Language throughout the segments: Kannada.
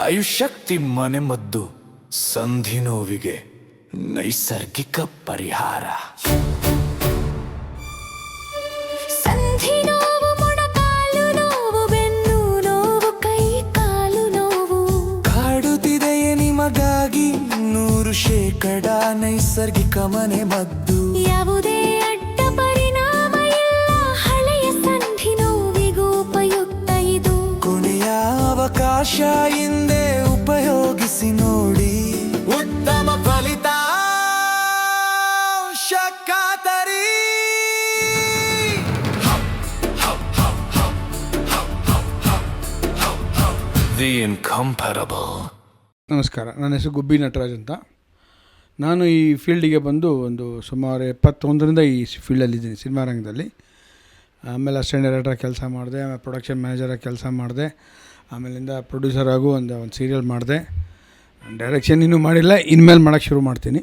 ಆಯುಷ್ಶಕ್ತಿ ಮನೆಮದ್ದು ಸಂಧಿ ನೋವಿಗೆ ನೈಸರ್ಗಿಕ ಪರಿಹಾರ. ಸಂಧಿ ನೋವು, ಮೊಣಕಾಲು ನೋವು, ಬೆನ್ನು ನೋವು, ಕೈ ಕಾಲು ನೋವು ಕಾಡುತ್ತಿದೆಯೇ ನಿಮಗಾಗಿ 100% ನೈಸರ್ಗಿಕ ಮನೆಮದ್ದು. ಯಾವುದೇ ಅಡ್ಡ ಪರಿಣಾಮ ಇಲ್ಲ, ಹಳೆಯ ಸಂಧಿ ನೋವಿಗೂ ಉಪಯುಕ್ತ ಇದು. ಕೊನೆಯ ಅವಕಾಶ ಹಿಂದೆ ಉಪಯೋಗಿಸಿ ನೋಡಿ, ಉತ್ತಮ ಫಲಿತಾಂಶ ಖಾತರಿ. The incomparable. ನಮಸ್ಕಾರ, ನನ್ನ ಹೆಸರು ಗುಬ್ಬಿ ನಟರಾಜ್ ಅಂತ. ನಾನು ಈ ಫೀಲ್ಡಿಗೆ ಬಂದು ಸುಮಾರು 71ರಿಂದ ಈ ಫೀಲ್ಡಲ್ಲಿದ್ದೀನಿ, ಸಿನಿಮಾ ರಂಗದಲ್ಲಿ. ಆಮೇಲೆ ಅಸಿಸ್ಟೆಂಟ್ ಡೈರೆಕ್ಟರ್ ಕೆಲಸ ಮಾಡಿದೆ, ಆಮೇಲೆ ಪ್ರೊಡಕ್ಷನ್ ಮ್ಯಾನೇಜರಾಗಿ ಕೆಲಸ ಮಾಡಿದೆ, ಆಮೇಲಿಂದ ಪ್ರೊಡ್ಯೂಸರ್ ಆಗು ಒಂದು ಸೀರಿಯಲ್ ಮಾಡಿದೆ. ಡೈರೆಕ್ಷನ್ ಇನ್ನೂ ಮಾಡಿಲ್ಲ, ಇನ್ಮೇಲೆ ಮಾಡೋಕ್ಕೆ ಶುರು ಮಾಡ್ತೀನಿ.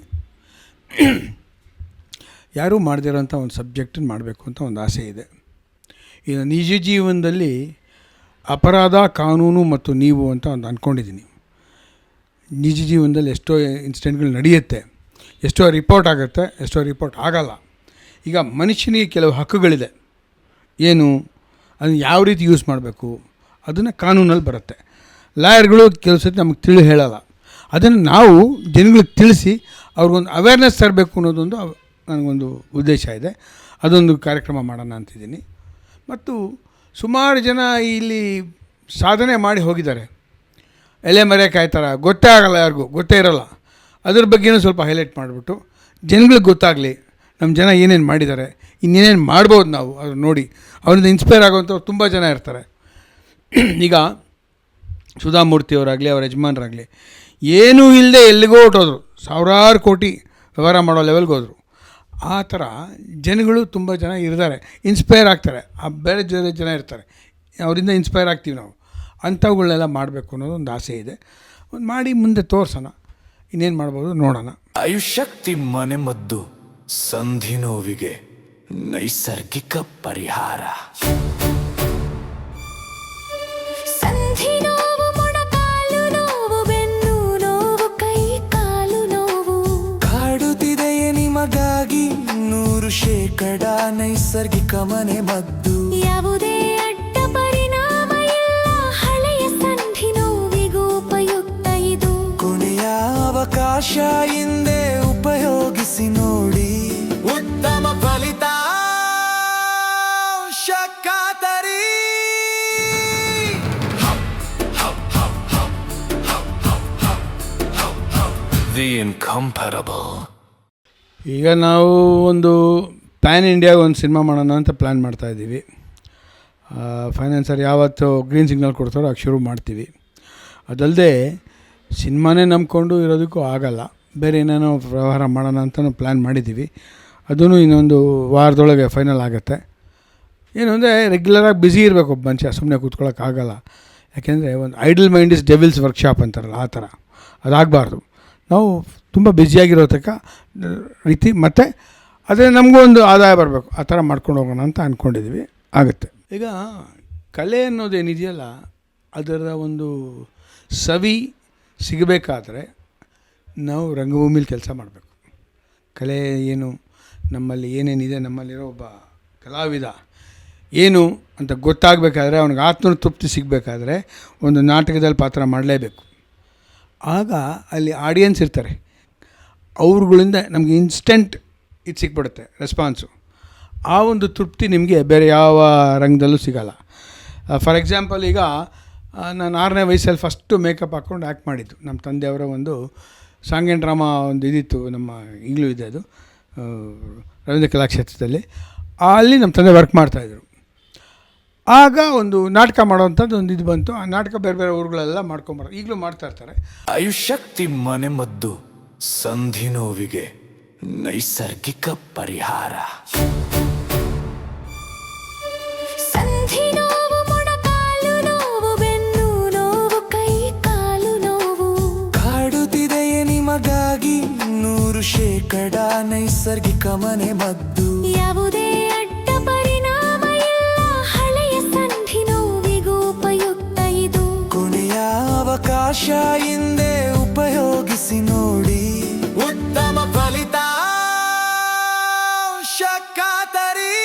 ಯಾರೂ ಮಾಡದಿರೋಂಥ ಒಂದು ಸಬ್ಜೆಕ್ಟನ್ನು ಮಾಡಬೇಕು ಅಂತ ಒಂದು ಆಸೆ ಇದೆ. ಈಗ ನಿಜ ಜೀವನದಲ್ಲಿ ಅಪರಾಧ, ಕಾನೂನು ಮತ್ತು ನೀವು ಅಂತ ಒಂದು ಅಂದ್ಕೊಂಡಿದ್ದೀನಿ. ನಿಜ ಜೀವನದಲ್ಲಿ ಎಷ್ಟೋ ಇನ್ಸಿಡೆಂಟ್ಗಳು ನಡೆಯುತ್ತೆ, ಎಷ್ಟೋ ರಿಪೋರ್ಟ್ ಆಗುತ್ತೆ, ಎಷ್ಟೋ ರಿಪೋರ್ಟ್ ಆಗಲ್ಲ. ಈಗ ಮನುಷ್ಯನಿಗೆ ಕೆಲವು ಹಕ್ಕುಗಳಿದೆ, ಏನು ಅದನ್ನು ಯಾವ ರೀತಿ ಯೂಸ್ ಮಾಡಬೇಕು ಅದನ್ನು ಕಾನೂನಲ್ಲಿ ಬರುತ್ತೆ. ಲಾಯರ್ಗಳು ಕೆಲವು ಸತಿ ನಮಗೆ ಹೇಳಲ್ಲ. ಅದನ್ನು ನಾವು ಜನಗಳಿಗೆ ತಿಳಿಸಿ ಅವ್ರಿಗೊಂದು ಅವೇರ್ನೆಸ್ ತರಬೇಕು ಅನ್ನೋದೊಂದು ನನಗೊಂದು ಉದ್ದೇಶ ಇದೆ. ಅದೊಂದು ಕಾರ್ಯಕ್ರಮ ಮಾಡೋಣ ಅಂತಿದ್ದೀನಿ. ಮತ್ತು ಸುಮಾರು ಜನ ಇಲ್ಲಿ ಸಾಧನೆ ಮಾಡಿ ಹೋಗಿದ್ದಾರೆ, ಎಲೆ ಮರೆ ಕಾಯ್ತಾರ, ಗೊತ್ತೇ ಆಗಲ್ಲ, ಯಾರಿಗೂ ಗೊತ್ತೇ ಇರೋಲ್ಲ. ಅದ್ರ ಬಗ್ಗೆನೂ ಸ್ವಲ್ಪ ಹೈಲೈಟ್ ಮಾಡಿಬಿಟ್ಟು ಜನಗಳಿಗೆ ಗೊತ್ತಾಗಲಿ, ನಮ್ಮ ಜನ ಏನೇನು ಮಾಡಿದ್ದಾರೆ, ಇನ್ನೇನೇನು ಮಾಡ್ಬೋದು ನಾವು ಅದು ನೋಡಿ ಅವರಿಂದ ಇನ್ಸ್ಪೈರ್ ಆಗುವಂಥವ್ರು ತುಂಬ ಜನ ಇರ್ತಾರೆ. ಈಗ ಸುಧಾಮೂರ್ತಿಯವರಾಗಲಿ, ಅವರ ಯಜಮಾನರಾಗಲಿ ಏನೂ ಇಲ್ಲದೆ ಎಲ್ಲಿಗೋ ಹೊಟ್ಟೋದ್ರು, ಸಾವಿರಾರು ಕೋಟಿ ವ್ಯವಹಾರ ಮಾಡೋ ಲೆವೆಲ್ಗೆ ಹೋದರು. ಆ ಥರ ಜನಗಳು ತುಂಬ ಜನ ಇರ್ತಾರೆ, ಇನ್ಸ್ಪೈರ್ ಆಗ್ತಾರೆ. ಬೇರೆ ಜನ ಇರ್ತಾರೆ, ಅವರಿಂದ ಇನ್ಸ್ಪೈರ್ ಆಗ್ತೀವಿ ನಾವು. ಅಂಥವುಗಳನ್ನೆಲ್ಲ ಮಾಡಬೇಕು ಅನ್ನೋದು ಒಂದು ಆಸೆ ಇದೆ. ಒಂದು ಮಾಡಿ ಮುಂದೆ ತೋರಿಸೋಣ, ಇನ್ನೇನು ಮಾಡ್ಬೋದು ನೋಡೋಣ. ಆಯುಷ್ಶಕ್ತಿ ಮನೆಮದ್ದು ಸಂಧಿ ನೋವಿಗೆ ನೈಸರ್ಗಿಕ ಪರಿಹಾರ. ಸಂಧಿ ನೋವು, ಮೊಣಕಾಲು ನೋವು, ಬೆನ್ನು ನೋವು, ಕೈ ಕಾಲು ನೋವು ಕಾಡುತ್ತಿದೆಯೇ ನಿಮಗಾಗಿ 100% ನೈಸರ್ಗಿಕ ಮನೆಮದ್ದು. ಯಾವುದೇ ಅಡ್ಡ ಪರಿಣಾಮ ಇಲ್ಲ, ಹಳೆಯ ಸಂಧಿ ನೋವಿಗೂ ಉಪಯುಕ್ತ ಇದು. ಕೊನೆಯ ಅವಕಾಶ ಹಿಂದೆ ಉಪಯೋಗಿಸಿ ನೋಡಿ, ಉತ್ತಮ ಫಲಿತಾಂಶ ಖಾತರಿ. The incomparable. ಈಗ ನಾವು ಒಂದು ಪ್ಯಾನ್ ಇಂಡಿಯಾಗೆ ಒಂದು ಸಿನಿಮಾ ಮಾಡೋಣ ಅಂತ ಪ್ಲ್ಯಾನ್ ಮಾಡ್ತಾಯಿದ್ದೀವಿ. ಫೈನಾನ್ಸರ್ ಯಾವತ್ತು ಗ್ರೀನ್ ಸಿಗ್ನಲ್ ಕೊಡ್ತಾರೋ ಆಗ ಶುರು ಮಾಡ್ತೀವಿ. ಅದಲ್ಲದೆ ಸಿನಿಮಾನೇ ನಂಬ್ಕೊಂಡು ಇರೋದಕ್ಕೂ ಆಗಲ್ಲ, ಬೇರೆ ಏನೇನೋ ವ್ಯವಹಾರ ಮಾಡೋಣ ಅಂತಲೂ ಪ್ಲ್ಯಾನ್ ಮಾಡಿದ್ದೀವಿ. ಅದೂ ಇನ್ನೊಂದು ವಾರದೊಳಗೆ ಫೈನಲ್ ಆಗುತ್ತೆ. ಏನು ಅಂದರೆ ರೆಗ್ಯುಲರಾಗಿ ಬ್ಯುಸಿ ಇರಬೇಕು ಒಬ್ಬ ಮನುಷ್ಯ, ಸುಮ್ಮನೆ ಕೂತ್ಕೊಳ್ಳೋಕ್ಕಾಗಲ್ಲ. ಯಾಕೆಂದರೆ ಒಂದು idle mind is devil's workshop ಅಂತಾರಲ್ಲ, ಆ ಥರ ಅದಾಗಬಾರ್ದು. ನಾವು ತುಂಬ ಬ್ಯುಸಿಯಾಗಿರೋ ತಕ್ಕ ರೀತಿ, ಮತ್ತು ಅದೇ ನಮಗೂ ಒಂದು ಆದಾಯ ಬರಬೇಕು, ಆ ಥರ ಮಾಡ್ಕೊಂಡು ಹೋಗೋಣ ಅಂತ ಅಂದ್ಕೊಂಡಿದ್ದೀವಿ. ಆಗುತ್ತೆ. ಈಗ ಕಲೆ ಅನ್ನೋದೇನಿದೆಯಲ್ಲ, ಅದರ ಒಂದು ಸವಿ ಸಿಗಬೇಕಾದ್ರೆ ನಾವು ರಂಗಭೂಮಿಲಿ ಕೆಲಸ ಮಾಡಬೇಕು. ಕಲೆ ಏನು, ನಮ್ಮಲ್ಲಿ ಏನೇನಿದೆ, ನಮ್ಮಲ್ಲಿರೋ ಒಬ್ಬ ಕಲಾವಿದ ಏನು ಅಂತ ಗೊತ್ತಾಗಬೇಕಾದ್ರೆ, ಅವನಿಗೆ ಆತ್ಮತೃಪ್ತಿ ಸಿಗಬೇಕಾದ್ರೆ ಒಂದು ನಾಟಕದಲ್ಲಿ ಪಾತ್ರ ಮಾಡಲೇಬೇಕು. ಆಗ ಅಲ್ಲಿ ಆಡಿಯನ್ಸ್ ಇರ್ತಾರೆ, ಅವ್ರುಗಳಿಂದ ನಮಗೆ ಇನ್ಸ್ಟೆಂಟ್ ಇದು ಸಿಕ್ಬಿಡುತ್ತೆ ರೆಸ್ಪಾನ್ಸು. ಆ ಒಂದು ತೃಪ್ತಿ ನಿಮಗೆ ಬೇರೆ ಯಾವ ರಂಗದಲ್ಲೂ ಸಿಗೋಲ್ಲ. ಫಾರ್ ಎಕ್ಸಾಂಪಲ್, ಈಗ ನಾನು 6ನೇ ವಯಸ್ಸಲ್ಲಿ ಫಸ್ಟು ಮೇಕಪ್ ಹಾಕ್ಕೊಂಡು ಆ್ಯಕ್ಟ್ ಮಾಡಿದ್ದು. ನಮ್ಮ ತಂದೆಯವರ ಒಂದು ಸಾಂಗ್ ಆ್ಯಂಡ್ ಡ್ರಾಮಾ ಒಂದು ಇದಿತ್ತು, ನಮ್ಮ ಈಗಲೂ ಇದೆ ಅದು, ರವೀಂದ್ರ ಕಲಾಕ್ಷೇತ್ರದಲ್ಲಿ. ಅಲ್ಲಿ ನಮ್ಮ ತಂದೆ ವರ್ಕ್ ಮಾಡ್ತಾಯಿದ್ರು. ಆಗ ಒಂದು ನಾಟಕ ಮಾಡೋವಂಥದ್ದು ಒಂದು ಇದು ಬಂತು. ಆ ನಾಟಕ ಬೇರೆ ಬೇರೆ ಊರುಗಳೆಲ್ಲ ಮಾಡ್ಕೊಂಬರೋದು, ಈಗಲೂ ಮಾಡ್ತಾಯಿರ್ತಾರೆ. ಆಯುಷ್ಶಕ್ತಿ ಮನೆಮದ್ದು ಸಂಧಿ ನೋವಿಗೆ ನೈಸರ್ಗಿಕ ಪರಿಹಾರ. ಸಂಧಿ ನೋವು, ಮೊಣಕಾಲು ನೋವು, ಬೆನ್ನು ನೋವು, ಕೈ ಕಾಲು ನೋವು ಕಾಡುತ್ತಿದೆಯೇ ನಿಮಗಾಗಿ 100% ನೈಸರ್ಗಿಕ ಮನೆಮದ್ದು. ಯಾವುದೇ ಅಡ್ಡ ಪರಿಣಾಮ ಇಲ್ಲ, ಹಳೆಯ ಸಂಧಿ ನೋವಿಗೂ ಉಪಯುಕ್ತ ಇದು. ಕೊನೆಯ ಅವಕಾಶ ಅವಕಾಶ ಹಿಂದೆ ಉಪಯೋಗಿಸಿ ನೋಡಿ, ಉತ್ತಮ ಫಲಿತಾಂಶ ಖಾತರಿ.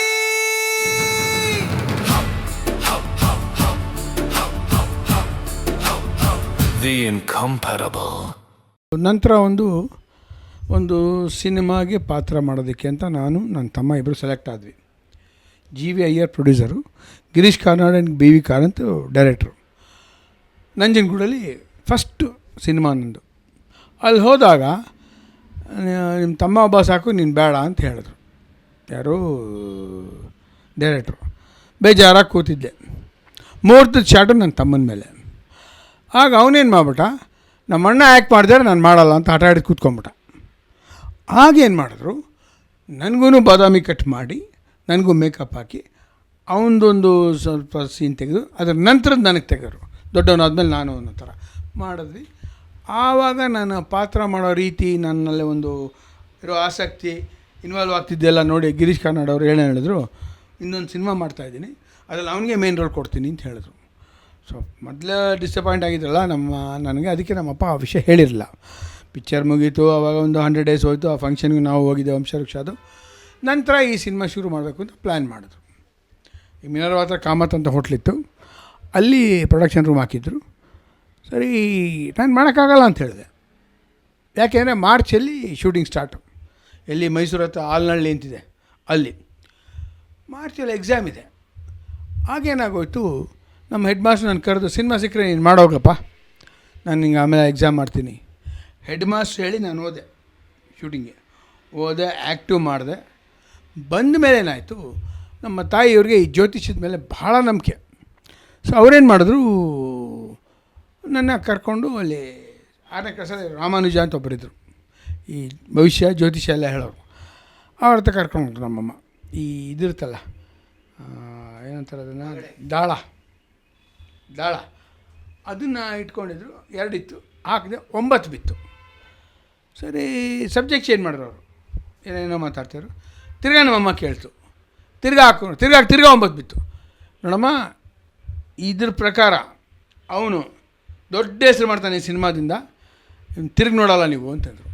The incomparable. ನಂತರ ಒಂದು ಸಿನಿಮಾಗೆ ಪಾತ್ರ ಮಾಡೋದಕ್ಕೆ ಅಂತ ನಾನು ನನ್ನ ತಮ್ಮ ಇಬ್ಬರು ಸೆಲೆಕ್ಟ್ ಆದ್ವಿ. G V Iyer producer, Girish Karnad and B V Karanth director. ನಂಜನಗೂಡಲ್ಲಿ ಫಸ್ಟು ಸಿನಿಮಾ ನಂದು. ಅಲ್ಲಿ ಹೋದಾಗ ನಿಮ್ಮ ತಮ್ಮ ಒಬ್ಬ ಸಾಕು, ನೀನು ಬೇಡ ಅಂತ ಹೇಳಿದ್ರು. ಯಾರು ಡೈರೆಕ್ಟ್ರು. ಬೇಜಾರಾಗಿ ಕೂತಿದ್ದೆ. ಮುಹೂರ್ತದ ಶಾಟು ನನ್ನ ತಮ್ಮನ ಮೇಲೆ. ಆಗ ಅವನೇನು ಮಾಡ್ಬಿಟ್ಟ, ನಮ್ಮ ಅಣ್ಣ ಆ್ಯಕ್ಟ್ ಮಾಡಿದ್ರೆ ನಾನು ಮಾಡಲ್ಲ ಅಂತ ಹಠ ಹಿಡಿದು ಕೂತ್ಕೊಂಬಿಟ್ಟ. ಆಗೇನು ಮಾಡಿದ್ರು, ನನಗೂ ಬಾದಾಮಿ ಕಟ್ ಮಾಡಿ, ನನಗೂ ಮೇಕಪ್ ಹಾಕಿ, ಅವನದೊಂದು ಸ್ವಲ್ಪ ಸೀನ್ ತೆಗೆದು ಅದರ ನಂತರದ ನನಗೆ ತೆಗೆದರು. ದೊಡ್ಡವನಾದ್ಮೇಲೆ ನಾನು ಅನ್ನೋ ಥರ ಮಾಡಿದ್ವಿ. ಆವಾಗ ನಾನು ಪಾತ್ರ ಮಾಡೋ ರೀತಿ, ನನ್ನಲ್ಲಿ ಒಂದು ಇರೋ ಆಸಕ್ತಿ, ಇನ್ವಾಲ್ವ್ ಆಗ್ತಿದ್ದೆಲ್ಲ ನೋಡಿ ಗಿರೀಶ್ ಕಾರ್ನಾಡ್ ಅವರು ಹೇಳಿದ್ರು, ಇನ್ನೊಂದು ಸಿನಿಮಾ ಮಾಡ್ತಾಯಿದ್ದೀನಿ, ಅದ್ರಲ್ಲಿ ಅವನಿಗೆ ಮೇನ್ ರೋಲ್ ಕೊಡ್ತೀನಿ ಅಂತ ಹೇಳಿದ್ರು. ಸೊ ಮೊದಲೇ ಡಿಸಪಾಯಿಂಟ್ ಆಗಿದ್ರಲ್ಲ ನನಗೆ. ಅದಕ್ಕೆ ನಮ್ಮಪ್ಪ ಆ ವಿಷಯ ಹೇಳಿರಲಿಲ್ಲ. ಪಿಕ್ಚರ್ ಮುಗೀತು, ಆವಾಗ ಒಂದು 100 days ಹೋಯಿತು. ಆ ಫಂಕ್ಷನ್ಗೆ ನಾವು ಹೋಗಿದ್ದೆ ವಂಶವೃಕ್ಷದು. ನಂತರ ಈ ಸಿನಿಮಾ ಶುರು ಮಾಡಬೇಕು ಅಂತ ಪ್ಲ್ಯಾನ್ ಮಾಡಿದ್ರು. ಈ ಮಿನರ್ವಾ ಹತ್ರ ಕಾಮತ್ ಅಂತ ಹೋಟ್ಲಿತ್ತು, ಅಲ್ಲಿ ಪ್ರೊಡಕ್ಷನ್ ರೂಮ್ ಹಾಕಿದ್ರು. ಸರಿ, ನಾನು ಮಾಡೋಕ್ಕಾಗಲ್ಲ ಅಂತ ಹೇಳಿದೆ. ಯಾಕೆಂದರೆ ಮಾರ್ಚಲ್ಲಿ ಶೂಟಿಂಗ್ ಸ್ಟಾರ್ಟು. ಎಲ್ಲಿ ಮೈಸೂರು ಹತ್ರ ಆಲ್ನಳ್ಳಿ ಅಂತಿದೆ ಅಲ್ಲಿ. ಮಾರ್ಚಲ್ಲಿ ಎಕ್ಸಾಮ್ ಇದೆ. ಆಗೇನಾಗೋಯ್ತು, ನಮ್ಮ ಹೆಡ್ ಮಾಸ್ಟರ್ ನಾನು ಕರೆದು, ಸಿನಿಮಾ ಸಿಕ್ಕರೆ ನೀನು ಮಾಡೋಗಪ್ಪ, ನಾನು ನಿಂಗೆ ಆಮೇಲೆ ಎಕ್ಸಾಮ್ ಮಾಡ್ತೀನಿ. ಹೆಡ್ ಮಾಸ್ಟರ್ ಹೇಳಿ ನಾನು ಹೋದೆ ಶೂಟಿಂಗ್ಗೆ. ಹೋದೆ, ಆ್ಯಕ್ಟಿವ್ ಮಾಡಿದೆ. ಬಂದ ಮೇಲೆ ಏನಾಯಿತು, ನಮ್ಮ ತಾಯಿಯವ್ರಿಗೆ ಈ ಜ್ಯೋತಿಷ್ಯದ ಮೇಲೆ ಭಾಳ ನಂಬಿಕೆ. ಸೊ ಅವ್ರೇನು ಮಾಡಿದ್ರು, ನನ್ನ ಕರ್ಕೊಂಡು ಅಲ್ಲಿ 6ನೇ ಕ್ಲಾಸಲ್ಲಿ ರಾಮಾನುಜ ಅಂತ ಒಬ್ಬರಿದ್ದರು, ಈ ಭವಿಷ್ಯ ಜ್ಯೋತಿಷ್ಯ ಎಲ್ಲ ಹೇಳೋರು. ಅವ್ರ ಹತ್ರ ಕರ್ಕೊಂಡು ನಮ್ಮಮ್ಮ. ಈ ಇದಿರುತ್ತಲ್ಲ, ಏನಂತಾರೆ ಅದನ್ನು, ದಾಳ ಅದನ್ನು ಇಟ್ಕೊಂಡಿದ್ರು. 2 ಇತ್ತು, ಹಾಕಿದೆ, 9 ಬಿತ್ತು. ಸರಿ, ಸಬ್ಜೆಕ್ಟ್ ಚೇಂಜ್ ಮಾಡಿದ್ರು ಅವರು, ಏನೇನೋ ಮಾತಾಡ್ತಾಯಿದ್ರು. ತಿರ್ಗಾ ನಮ್ಮಮ್ಮ ಕೇಳ್ತು, ತಿರ್ಗಾ ಹಾಕೊಂಡು ತಿರ್ಗಾ 9 ಬಿತ್ತು. ನೋಡಮ್ಮ, ಇದ್ರ ಪ್ರಕಾರ ಅವನು ದೊಡ್ಡ ಹೆಸರು ಮಾಡ್ತಾನೆ ಈ ಸಿನಿಮಾದಿಂದ, ತಿರುಗಿ ನೋಡಲ್ಲ ನೀವು ಅಂತಂದರು.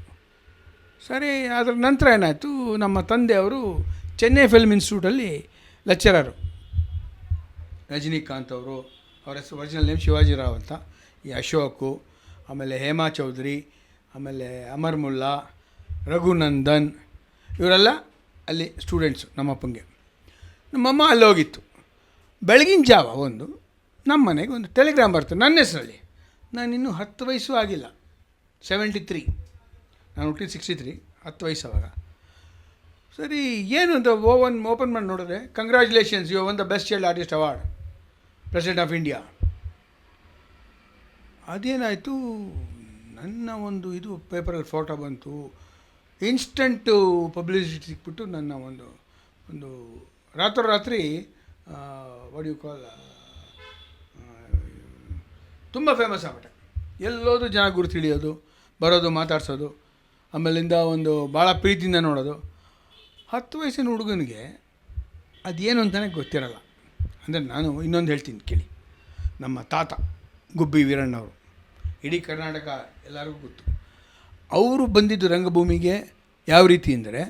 ಸರಿ, ಅದರ ನಂತರ ಏನಾಯಿತು, ನಮ್ಮ ತಂದೆಯವರು ಚೆನ್ನೈ ಫಿಲ್ಮ್ ಇನ್ಸ್ಟಿಟ್ಯೂಟಲ್ಲಿ ಲೆಕ್ಚರರು. ರಜನಿಕಾಂತ್ ಅವರು, ಅವರ ಹೆಸರು ಒರಿಜಿನಲ್ ನೇಮ್ ಶಿವಾಜಿರಾವ್ ಅಂತ, ಈ ಅಶೋಕು, ಆಮೇಲೆ ಹೇಮಾ ಚೌಧರಿ, ಆಮೇಲೆ ಅಮರ್ ಮುಲ್ಲಾ, ರಘುನಂದನ್, ಇವರೆಲ್ಲ ಅಲ್ಲಿ ಸ್ಟೂಡೆಂಟ್ಸು ನಮ್ಮಪ್ಪಂಗೆ. ನಮ್ಮಮ್ಮ ಅಲ್ಲಿ ಹೋಗಿತ್ತು. ಬೆಳಗಿನ ಜಾವ ನಮ್ಮ ಮನೆಗೆ ಒಂದು ಟೆಲಿಗ್ರಾಮ್ ಬರ್ತದೆ ನನ್ನ ಹೆಸರಲ್ಲಿ. ನಾನಿನ್ನೂ 10 ವಯಸ್ಸು ಆಗಿಲ್ಲ, 73, ನಾನು ಹುಟ್ಟಿದ 63, 10 ವಯಸ್ಸು ಅವಾಗ. ಸರಿ, ಏನು ಅಂತ ಓಪನ್ ಮಾಡಿ ನೋಡಿದ್ರೆ, congratulations, you won the best child artist award, president of India. ಅದೇನಾಯಿತು, ನನ್ನ ಇದು ಪೇಪರಲ್ಲಿ ಫೋಟೋ ಬಂತು. ಇನ್ಸ್ಟಂಟು ಪಬ್ಲಿಸಿಟಿ ಸಿಕ್ಬಿಟ್ಟು ನನ್ನ ಒಂದು ರಾತ್ರೋರಾತ್ರಿ ಕಾಲ್ ತುಂಬ ಫೇಮಸ್ ಆಗ್ಬಿಟ್ಟೆ. ಎಲ್ಲೋದು ಜನ ಗುರುತು ಹಿಡಿಯೋದು, ಬರೋದು, ಮಾತಾಡ್ಸೋದು, ಆಮೇಲಿಂದ ಭಾಳ ಪ್ರೀತಿಯಿಂದ ನೋಡೋದು. 10 ವಯಸ್ಸಿನ ಹುಡುಗನಿಗೆ ಅದೇನು ಅಂತಲೇ ಗೊತ್ತಿರಲ್ಲ. ಅಂದರೆ ನಾನು ಇನ್ನೊಂದು ಹೇಳ್ತೀನಿ ಕೇಳಿ. ನಮ್ಮ ತಾತ ಗುಬ್ಬಿ ವೀರಣ್ಣವರು, ಇಡೀ ಕರ್ನಾಟಕ ಎಲ್ಲರಿಗೂ ಗೊತ್ತು. ಅವರು ಬಂದಿದ್ದು ರಂಗಭೂಮಿಗೆ ಯಾವ ರೀತಿ ಅಂದರೆ,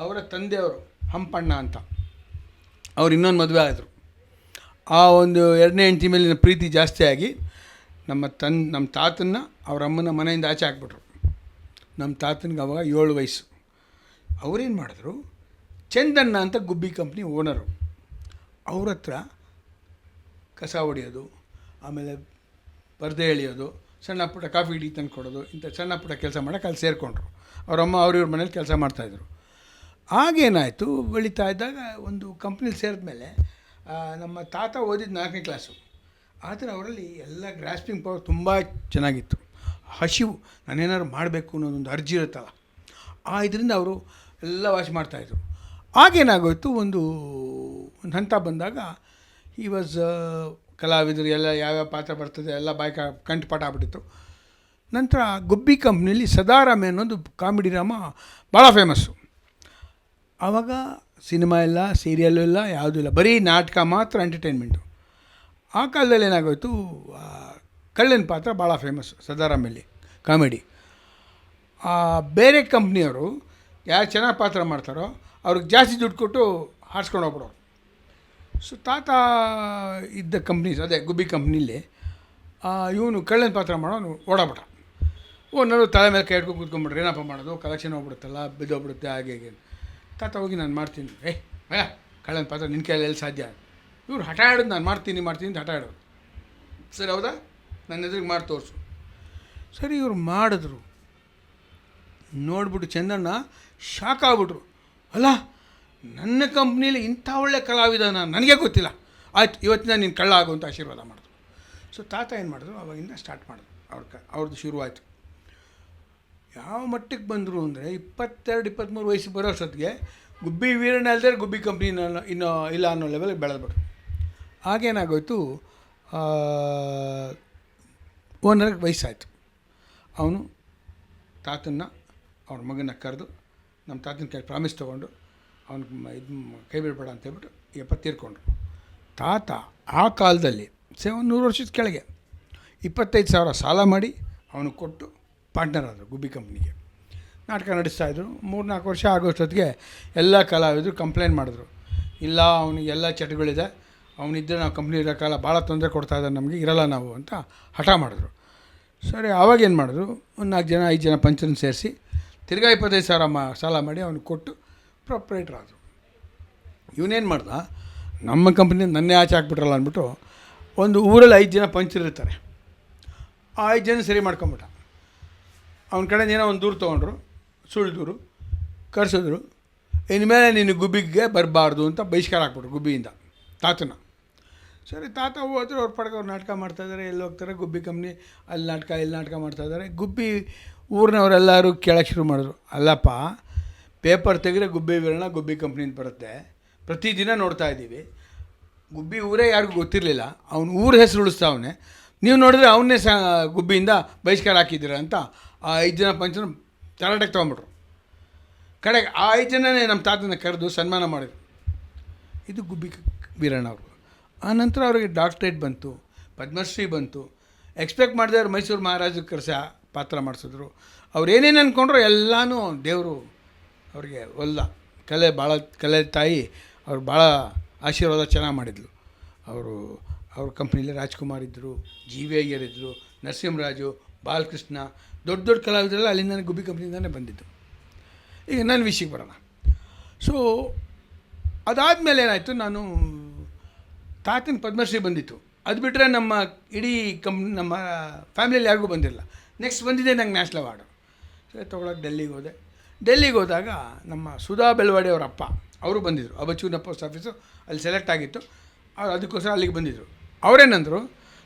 ಅವರ ತಂದೆಯವರು ಹಂಪಣ್ಣ ಅಂತ, ಅವ್ರು ಇನ್ನೊಂದು ಮದುವೆ ಆದರು. ಆ 2ನೇ ಹೆಂಡತಿ ಮೇಲಿನ ಪ್ರೀತಿ ಜಾಸ್ತಿ ಆಗಿ ನಮ್ಮ ತಾತನ್ನ ಅವ್ರ ಅಮ್ಮನ ಮನೆಯಿಂದ ಆಚೆ ಹಾಕ್ಬಿಟ್ರು. ನಮ್ಮ ತಾತನಿಗೆ ಅವಾಗ 7 ವಯಸ್ಸು. ಅವರೇನು ಮಾಡಿದ್ರು, ಚಂದಣ್ಣ ಅಂತ ಗುಬ್ಬಿ ಕಂಪ್ನಿ ಓನರು, ಅವ್ರ ಹತ್ರ ಕಸ ಹೊಡೆಯೋದು, ಆಮೇಲೆ ಪರದೆ ಎಳೆಯೋದು, ಸಣ್ಣ ಪುಟ್ಟ ಕಾಫಿ ಟೀ ತಂದು ಕೊಡೋದು, ಇಂಥ ಸಣ್ಣ ಪುಟ್ಟ ಕೆಲಸ ಮಾಡೋಕ್ಕೆ ಅಲ್ಲಿ ಸೇರಿಕೊಂಡ್ರು. ಅವರಮ್ಮ ಅವ್ರಿವ್ರ ಮನೇಲಿ ಕೆಲಸ ಮಾಡ್ತಾಯಿದ್ರು. ಆಗೇನಾಯಿತು, ಬೆಳೀತಾ ಇದ್ದಾಗ ಒಂದು ಕಂಪ್ನಿಲಿ ಸೇರಿದ ಮೇಲೆ ನಮ್ಮ ತಾತ ಓದಿದ್ದು 4ನೇ ಕ್ಲಾಸು. ಆದರೆ ಅವರಲ್ಲಿ ಎಲ್ಲ ಗ್ರಾಸ್ಪಿಂಗ್ ಪವರ್ ತುಂಬ ಚೆನ್ನಾಗಿತ್ತು. ಹಸಿವು, ನಾನೇನಾದ್ರು ಮಾಡಬೇಕು ಅನ್ನೋದೊಂದು ಅರ್ಜಿ ಇರುತ್ತಲ್ಲ, ಇದರಿಂದ ಅವರು ಎಲ್ಲ ವಾಚ್ ಮಾಡ್ತಾಯಿದ್ರು. ಆಗೇನಾಗೋಯ್ತು, ಒಂದು ಹಂತ ಬಂದಾಗ ಈ ವಾಸ್ ಕಲಾವಿದರು ಎಲ್ಲ ಯಾವ್ಯಾವ ಪಾತ್ರ ಬರ್ತದೆ ಎಲ್ಲ ಕಂಠಪಾಠ ಆಗ್ಬಿಟ್ಟಿತ್ತು. ನಂತರ ಗುಬ್ಬಿ ಕಂಪ್ನಿಲಿ ಸದಾರಾಮೆ ಅನ್ನೋದು ಕಾಮಿಡಿ ಡ್ರಾಮಾ ಭಾಳ ಫೇಮಸ್ಸು. ಆವಾಗ ಸಿನಿಮಾ ಇಲ್ಲ, ಸೀರಿಯಲ್ಲು ಇಲ್ಲ, ಯಾವುದೂ ಇಲ್ಲ, ಬರೀ ನಾಟಕ ಮಾತ್ರ ಎಂಟರ್ಟೈನ್ಮೆಂಟು. ಆ ಕಾಲದಲ್ಲಿ ಏನಾಗೋಯ್ತು, ಕಳ್ಳನ ಪಾತ್ರ ಭಾಳ ಫೇಮಸ್ ಸದಾರಾಮಲ್ಲಿ ಕಾಮಿಡಿ. ಬೇರೆ ಕಂಪ್ನಿಯವರು ಯಾರು ಚೆನ್ನಾಗಿ ಪಾತ್ರ ಮಾಡ್ತಾರೋ ಅವ್ರಿಗೆ ಜಾಸ್ತಿ ದುಡ್ಡು ಕೊಟ್ಟು ಹಾರಿಸ್ಕೊಂಡು ಹೋಗ್ಬಿಡೋರು. ಸೊ ತಾತ ಇದ್ದ ಕಂಪ್ನೀಸ್ ಅದೇ ಗುಬ್ಬಿ ಕಂಪ್ನೀಲಿ ಇವನು ಕಳ್ಳನ ಪಾತ್ರ ಮಾಡೋನು ಓಡಾಬಿಟ್ಟ. ನಾನು ತಲೆ ಮೇಲೆ ಕೈ ಹಿಡ್ಕೊಂಡು ಕೂತ್ಕೊಂಡ್ಬಿಟ್ರೆ ಏನಪ್ಪ ಮಾಡೋದು, ಕಲೆಕ್ಷನ್ ಹೋಗ್ಬಿಡುತ್ತಲ್ಲ, ಬಿದ್ದೋಗ್ಬಿಡುತ್ತೆ, ಹಾಗೆ ಹೀಗೆ. ತಾತ ಹೋಗಿ ನಾನು ಮಾಡ್ತೀನಿ, ಬೇಡ ಕಳ್ಳನ ಪಾತ್ರ ನಿನ್ನ ಕೈಯಲ್ಲಿ ಎಲ್ಲಿ ಸಾಧ್ಯ. ಇವ್ರು ಹಠ ಆಡೋದು, ನಾನು ಮಾಡ್ತೀನಿ ಅಂತ ಹಠ ಆಡೋದು. ಸರಿ ಹೌದಾ, ನನ್ನ ಎದುರಿಗೆ ಮಾಡಿ ತೋರಿಸು. ಸರಿ ಇವ್ರು ಮಾಡಿದ್ರು. ನೋಡ್ಬಿಟ್ಟು ಚಂದಣ್ಣ ಶಾಕ್ ಆಗ್ಬಿಟ್ರು. ಅಲ್ಲ, ನನ್ನ ಕಂಪ್ನೀಲಿ ಇಂಥ ಒಳ್ಳೆ ಕಲಾವಿದನ ನನಗೆ ಗೊತ್ತಿಲ್ಲ, ಆಯ್ತು ಇವತ್ತಿನ ನೀನು ಕಳ್ಳ ಆಗು ಅಂತ ಆಶೀರ್ವಾದ ಮಾಡಿದ್ರು. ಸೊ ತಾತ ಏನು ಮಾಡಿದ್ರು, ಅವಾಗಿಂದ ಸ್ಟಾರ್ಟ್ ಮಾಡಿದ್ರು. ಅವ್ರದ್ದು ಶುರುವಾಯಿತು. ಯಾವ ಮಟ್ಟಕ್ಕೆ ಬಂದರು ಅಂದರೆ 22-23 ವಯಸ್ಸು ಬರೋ ಅಷ್ಟೊತ್ತಿಗೆ ಗುಬ್ಬಿ ವೀರಣ್ಣ ಅಲ್ಲದೆ ಗುಬ್ಬಿ ಕಂಪ್ನಿ ಇನ್ನೂ ಇಲ್ಲ ಅನ್ನೋ ಲೆವೆಲ್ಗೆ ಬೆಳೆದ್ಬಿಟ್ರು. ಆಗೇನಾಗೋಯ್ತು, ಓನರ್ಗೆ ವಯಸ್ಸಾಯಿತು. ಅವನು ತಾತನ್ನ ಅವ್ರ ಮಗನ ಕರೆದು ನಮ್ಮ ತಾತನ ಕೈ ಪ್ರಾಮಿಸ್ ತೊಗೊಂಡು ಅವ್ನಿಗೆ ಇದು ಕೈ ಬಿಡಬೇಡ ಅಂತೇಳ್ಬಿಟ್ಟು 70 ತೀರ್ಕೊಂಡ್ರು. ತಾತ ಆ ಕಾಲದಲ್ಲಿ 100 ವರ್ಷದ ಕೆಳಗೆ 25,000 ಸಾಲ ಮಾಡಿ ಅವನು ಕೊಟ್ಟು ಪಾರ್ಟ್ನರ್ ಆದರು ಗುಬ್ಬಿ ಕಂಪ್ನಿಗೆ. ನಾಟಕ ನಡೆಸ್ತಾಯಿದ್ರು. 3-4 ವರ್ಷ ಆಗೋಷ್ಟೊತ್ತಿಗೆ ಎಲ್ಲ ಕಲಾವಿದರು ಕಂಪ್ಲೇಂಟ್ ಮಾಡಿದ್ರು, ಇಲ್ಲ ಅವನಿಗೆಲ್ಲ ಚಟಗಳಿದೆ, ಅವನಿದ್ದರೆ ನಾವು ಕಂಪ್ನಿ ಇರೋ ಕಾಲ ಭಾಳ ತೊಂದರೆ ಕೊಡ್ತಾಯಿದ್ದಾರೆ, ನಮಗೆ ಇರಲ್ಲ ನಾವು ಅಂತ ಹಠ ಮಾಡಿದ್ರು. ಸರಿ ಆವಾಗೇನು ಮಾಡಿದ್ರು, ಒಂದು 4-5 ಜನ ಪಂಚರನ್ನು ಸೇರಿಸಿ ತಿರ್ಗಾ 25,000 ಸಾಲ ಮಾಡಿ ಅವನಿಗೆ ಕೊಟ್ಟು ಪ್ರೊಪ್ರೈಟ್ರ್ ಆದರು. ಇವನೇನು ಮಾಡ್ದ, ನಮ್ಮ ಕಂಪ್ನಿ ನನ್ನೇ ಆಚೆ ಹಾಕ್ಬಿಟ್ರಲ್ಲ ಅಂದ್ಬಿಟ್ಟು ಒಂದು ಊರಲ್ಲಿ 5 ಜನ ಪಂಚರ್ ಇರ್ತಾರೆ, ಆ 5 ಜನ ಸರಿ ಮಾಡ್ಕೊಂಬಿಟ್ಟ. ಅವನ ಕಡೆ ಏನೋ ಒಂದು ದೂರು ತೊಗೊಂಡ್ರು, ಸುಳ್ಳು ದೂರು ಕರೆಸಿದ್ರು. ಇನ್ಮೇಲೆ ನೀನು ಗುಬ್ಬಿಗೆ ಬರಬಾರ್ದು ಅಂತ ಬಹಿಷ್ಕಾರ ಹಾಕ್ಬಿಟ್ರು ಗುಬ್ಬಿಯಿಂದ ತಾತನ. ಸರಿ ತಾತ ಹೋದ್ರೆ ಅವ್ರ ಪಡ್ಗೆ ಅವ್ರು ನಾಟಕ ಮಾಡ್ತಾಯಿದ್ದಾರೆ, ಎಲ್ಲಿ ಹೋಗ್ತಾರೆ ಗುಬ್ಬಿ ಕಂಪ್ನಿ, ಅಲ್ಲಿ ನಾಟಕ ಇಲ್ಲಿ ನಾಟಕ ಮಾಡ್ತಾಯಿದ್ದಾರೆ. ಗುಬ್ಬಿ ಊರಿನವರೆಲ್ಲರೂ ಕೇಳೋಕ್ಕೆ ಶುರು ಮಾಡಿದ್ರು, ಅಲ್ಲಪ್ಪ ಪೇಪರ್ ತೆಗೆದ್ರೆ ಗುಬ್ಬಿ ವೀರಣ್ಣ ಗುಬ್ಬಿ ಕಂಪ್ನಿಯಿಂದ ಬರುತ್ತೆ, ಪ್ರತಿದಿನ ನೋಡ್ತಾ ಇದ್ದೀವಿ, ಗುಬ್ಬಿ ಊರೇ ಯಾರಿಗೂ ಗೊತ್ತಿರಲಿಲ್ಲ, ಅವ್ನು ಊರ ಹೆಸರು ಉಳಿಸ್ತಾವನೆ, ನೀವು ನೋಡಿದ್ರೆ ಅವನ್ನೇ ಗುಬ್ಬಿಯಿಂದ ಬಹಿಷ್ಕಾರ ಹಾಕಿದ್ದೀರ ಅಂತ ಆ 5 ಜನ ಪಂಚನ ತರಾಟೆಗೆ ತೊಗೊಂಬಿಟ್ರು. ಕಡೆಗೆ ಆ 5 ಜನನೇ ನಮ್ಮ ತಾತನ ಕರೆದು ಸನ್ಮಾನ ಮಾಡಿದ್ರು. ಇದು ಗುಬ್ಬಿ ವೀರಣ್ಣ ಅವರು. ಆನಂತರ ಅವರಿಗೆ ಡಾಕ್ಟ್ರೇಟ್ ಬಂತು, ಪದ್ಮಶ್ರೀ ಬಂತು. ಎಕ್ಸ್ಪೆಕ್ಟ್ ಮಾಡಿದವ್ರು ಮೈಸೂರು ಮಹಾರಾಜರು ಕರೆಸಿ ಪಾತ್ರ ಮಾಡಿಸಿದ್ರು. ಅವ್ರು ಏನೇನು ಅಂದ್ಕೊಂಡ್ರು ಎಲ್ಲನೂ ದೇವರು ಅವ್ರಿಗೆ ಒಲ್ಲ. ಕಲೆ ತಾಯಿ ಅವ್ರು ಭಾಳ ಆಶೀರ್ವಾದ ಚೆನ್ನಾಗಿ ಮಾಡಿದ್ಲು. ಅವ್ರ ಕಂಪ್ನಿಲಿ ರಾಜ್ಕುಮಾರ್ ಇದ್ದರು, ಜಿ ವಿ ಅಯ್ಯರ್ ಇದ್ದರು, ನರಸಿಂಹರಾಜು, ಬಾಲಕೃಷ್ಣ, ದೊಡ್ಡ ಕಲಾವಿದರೆಲ್ಲ ಅಲ್ಲಿಂದ ಗುಬ್ಬಿ ಕಂಪ್ನಿಯಿಂದನೇ ಬಂದಿದ್ದು. ಈಗ ನನ್ನ ವಿಷಯಕ್ಕೆ ಬರೋಣ. ಸೊ ಅದಾದಮೇಲೆ ಏನಾಯಿತು, ನಾನು ತಾತನ ಪದ್ಮಶ್ರೀ ಬಂದಿತ್ತು, ಅದು ಬಿಟ್ಟರೆ ನಮ್ಮ ಇಡೀ ನಮ್ಮ ಫ್ಯಾಮಿಲಿಯಲ್ಲಿ ಯಾರಿಗೂ ಬಂದಿರಲಿಲ್ಲ. ನೆಕ್ಸ್ಟ್ ಬಂದಿದೆ ನಂಗೆ ನ್ಯಾಷನಲ್ ಅವಾರ್ಡು. ಸರಿ ತೊಗೊಳಕ್ಕೆ ಡೆಲ್ಲಿಗೆ ಹೋದಾಗ ನಮ್ಮ ಸುಧಾ ಬೆಳವಾಡಿ ಅವರ ಅಪ್ಪ ಅವರು ಬಂದಿದ್ದರು. ಅಬಚೂರಿನ ಪೋಸ್ಟ್ ಆಫೀಸು ಅಲ್ಲಿ ಸೆಲೆಕ್ಟ್ ಆಗಿತ್ತು, ಅವ್ರು ಅದಕ್ಕೋಸ್ಕರ ಅಲ್ಲಿಗೆ ಬಂದಿದ್ದರು. ಅವರೇನಂದರು,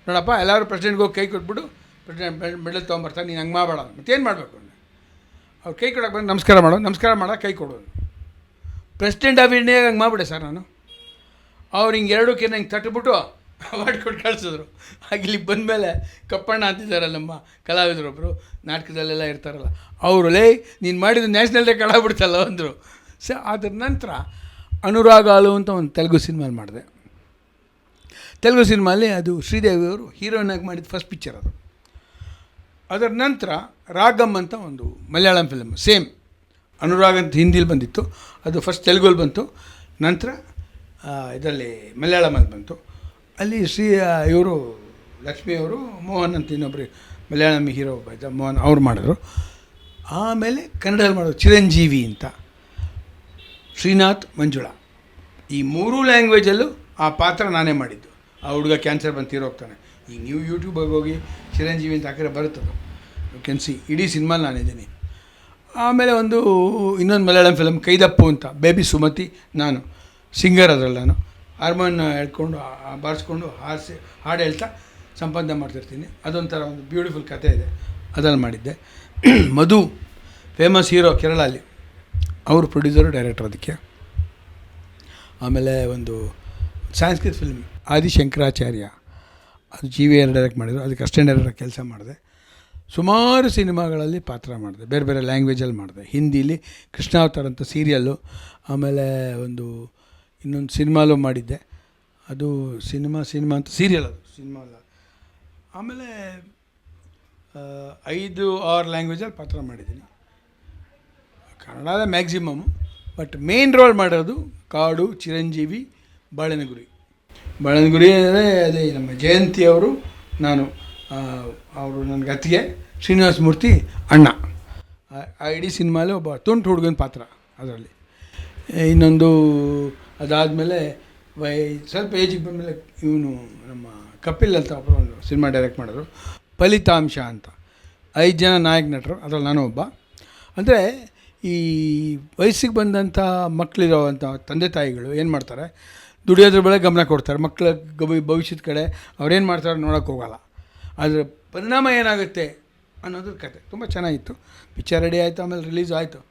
ನೋಡಪ್ಪ ಎಲ್ಲರೂ ಪ್ರೆಸಿಡೆಂಟ್ಗೆ ಹೋಗಿ ಕೈ ಕೊಟ್ಬಿಟ್ಟು ಪ್ರೆಸಿಡೆಂಟ್ ಮೆಡಲ್ ತೊಗೊಂಬರ್ತಾರೆ, ನೀನು ಹಂಗೆ ಮಾಡಬೇಡ. ಮತ್ತೇನು ಮಾಡಬೇಕು ಅಂದರೆ ಅವ್ರು ಕೈ ಕೊಡೋಕೆ ಬಂದು ನಮಸ್ಕಾರ ಮಾಡೋ ಕೈ ಕೊಡೋದು. ಪ್ರೆಸಿಡೆಂಟ್ ಆಫ್ ಇಂಡಿಯಾಗೆ ಹಂಗೆ ಮಾಡಿಬಿಡೆ ಸರ್ ನಾನು. ಅವ್ರು ಹಿಂಗೆ 2 ಕೆನೆ ಹಿಂಗೆ ತಟ್ಬಿಟ್ಟು ಅವಾರ್ಡ್ ಕೊಟ್ಟು ಕಳಿಸಿದ್ರು. ಹಾಗೆ ಇಲ್ಲಿಗೆ ಬಂದಮೇಲೆ ಕಪ್ಪಣ್ಣ ಅಂತಿದ್ದಾರಲ್ಲ ನಮ್ಮ ಕಲಾವಿದರೊಬ್ಬರು, ನಾಟಕದಲ್ಲೆಲ್ಲ ಇರ್ತಾರಲ್ಲ, ಅವರು ನೀನು ಮಾಡಿದ್ದು ನ್ಯಾಷನಲ್ ಡೇ ಕಳಾಗ್ಬಿಡ್ತಲ್ಲ ಅಂದರು. ಅದ್ರ ನಂತರ ಅನುರಾಗಾಲು ಅಂತ ಒಂದು ತೆಲುಗು ಸಿನಿಮಾಲಿ ಮಾಡಿದೆ. ತೆಲುಗು ಸಿನಿಮಾಲಿ ಅದು ಶ್ರೀದೇವಿಯವರು ಹೀರೋಯಿನಾಗಿ ಮಾಡಿದ ಫಸ್ಟ್ ಪಿಕ್ಚರ್ ಅದು. ಅದರ ನಂತರ ರಾಗಮ್ ಅಂತ ಒಂದು ಮಲಯಾಳಂ ಫಿಲಮ್, ಸೇಮ್ ಅನುರಾಗ್ ಅಂತ ಹಿಂದಿಲಿ ಬಂದಿತ್ತು, ಅದು ಫಸ್ಟ್ ತೆಲುಗಲ್ಲಿ ಬಂತು, ನಂತರ ಇದರಲ್ಲಿ ಮಲಯಾಳಮಲ್ಲಿ ಬಂತು. ಅಲ್ಲಿ ಇವರು ಲಕ್ಷ್ಮಿಯವರು ಮೋಹನ್ ಅಂತ ಇನ್ನೊಬ್ಬರು ಮಲಯಾಳಂ ಹೀರೋ ಇದ್ದ ಮೋಹನ್ ಅವ್ರು ಮಾಡಿದ್ರು. ಆಮೇಲೆ ಕನ್ನಡದಲ್ಲಿ ಮಾಡೋದು ಚಿರಂಜೀವಿ ಅಂತ, ಶ್ರೀನಾಥ್ ಮಂಜುಳಾ, ಈ 3 ಲ್ಯಾಂಗ್ವೇಜಲ್ಲೂ ಆ ಪಾತ್ರ ನಾನೇ ಮಾಡಿದ್ದು. ಆ ಹುಡುಗ ಕ್ಯಾನ್ಸರ್ ಬಂದು ತೀರೋಗ್ತಾನೆ. ಈಗ ನೀವು ಯೂಟ್ಯೂಬಾಗಿ ಹೋಗಿ ಚಿರಂಜೀವಿ ಅಂತ ಹಾಕಿದ್ರೆ ಬರುತ್ತದು, ಯು ಕ್ಯಾನ್ ಸಿ, ಇಡೀ ಸಿನಿಮಾಲಿ ನಾನಿದ್ದೀನಿ. ಆಮೇಲೆ ಇನ್ನೊಂದು ಮಲಯಾಳಂ ಫಿಲಮ್ ಕೈದಪ್ಪು ಅಂತ, ಬೇಬಿ ಸುಮತಿ, ನಾನು ಸಿಂಗರ್ ಅದರಲ್ಲಿ, ನಾನು ಹಾರ್ಮೋನ್ ಹೇಳ್ಕೊಂಡು ಬಾರಿಸ್ಕೊಂಡು ಹಾಡು ಹೇಳ್ತಾ ಸಂಪಾದನೆ ಮಾಡ್ತಿರ್ತೀನಿ. ಅದೊಂಥರ ಒಂದು ಬ್ಯೂಟಿಫುಲ್ ಕಥೆ ಇದೆ, ಅದರಲ್ಲಿ ಮಾಡಿದ್ದೆ. ಮಧು ಫೇಮಸ್ ಹೀರೋ ಕೇರಳಲ್ಲಿ, ಅವರು ಪ್ರೊಡ್ಯೂಸರು ಡೈರೆಕ್ಟರ್ ಅದಕ್ಕೆ. ಆಮೇಲೆ ಒಂದು ಸಂಸ್ಕೃತ ಫಿಲ್ಮ್ ಆದಿಶಂಕರಾಚಾರ್ಯ, ಅದು ಜಿ ವಿ ಆರ್ ಡೈರೆಕ್ಟ್ ಮಾಡಿದರು, ಅದಕ್ಕೆ ಅಸಿಸ್ಟೆಂಟ್ ಡೈರೆಕ್ಟರ್ ಕೆಲಸ ಮಾಡಿದೆ. ಸುಮಾರು ಸಿನಿಮಾಗಳಲ್ಲಿ ಪಾತ್ರ ಮಾಡಿದೆ, ಬೇರೆ ಬೇರೆ ಲ್ಯಾಂಗ್ವೇಜಲ್ಲಿ ಮಾಡಿದೆ. ಹಿಂದೀಲಿ ಕೃಷ್ಣಾವತಾರ ಅಂತ ಸೀರಿಯಲ್ಲು, ಆಮೇಲೆ ಇನ್ನೊಂದು ಸಿನಿಮಾಲು ಮಾಡಿದ್ದೆ, ಅದು ಸಿನಿಮಾ ಅಂತ ಸೀರಿಯಲ್, ಅದು ಸಿನಿಮಾ ಅಲ್ಲ. ಆಮೇಲೆ 5-6 ಲ್ಯಾಂಗ್ವೇಜಲ್ಲಿ ಪಾತ್ರ ಮಾಡಿದ್ದೀನಿ. ಕನ್ನಡದ ಮ್ಯಾಕ್ಸಿಮಮ್, ಬಟ್ ಮೇನ್ ರೋಲ್ ಮಾಡೋದು ಕಾಡು, ಚಿರಂಜೀವಿ, ಬಾಳೆನಗುರಿ. ಬಾಳೆನಗುರಿ ಅಂದರೆ ಅದೇ ನಮ್ಮ ಜಯಂತಿ ಅವರು, ನಾನು, ಅವರು ನನಗೆ ಅತ್ತಿಗೆ, ಶ್ರೀನಿವಾಸ ಮೂರ್ತಿ ಅಣ್ಣ. ಆ ಇಡೀ ಸಿನಿಮಾಲಿ ಒಬ್ಬ ತುಂಟು ಹುಡುಗನ ಪಾತ್ರ ಅದರಲ್ಲಿ. ಇನ್ನೊಂದು ಅದಾದಮೇಲೆ ಸ್ವಲ್ಪ ಏಜಿಗೆ ಬಂದಮೇಲೆ ಇವನು ನಮ್ಮ ಕಪಿಲ್ ಅಂತ ಒಬ್ಬರು ಒಂದು ಸಿನಿಮಾ ಡೈರೆಕ್ಟ್ ಮಾಡಿದ್ರು, ಫಲಿತಾಂಶ ಅಂತ. 5 ಜನ ನಾಯಕ ನಟರು, ಅದರಲ್ಲಿ ನಾನು ಒಬ್ಬ. ಅಂದರೆ ಈ ವಯಸ್ಸಿಗೆ ಬಂದಂಥ ಮಕ್ಕಳಿರೋವಂಥ ತಂದೆ ತಾಯಿಗಳು ಏನು ಮಾಡ್ತಾರೆ, ದುಡಿಯೋದ್ರ ಬೆಳೆ ಗಮನ ಕೊಡ್ತಾರೆ, ಮಕ್ಕಳ ಭವಿಷ್ಯದ ಕಡೆ ಅವ್ರೇನು ಮಾಡ್ತಾರೆ ನೋಡೋಕ್ಕೆ ಹೋಗಲ್ಲ. ಅದರ ಪರಿಣಾಮ ಏನಾಗುತ್ತೆ ಅನ್ನೋದ್ರ ಕತೆ ತುಂಬ ಚೆನ್ನಾಗಿತ್ತು. ಪಿಕ್ಚರ್ ರೆಡಿ ಆಯಿತು, ಆಮೇಲೆ ರಿಲೀಸ್ ಆಯಿತು.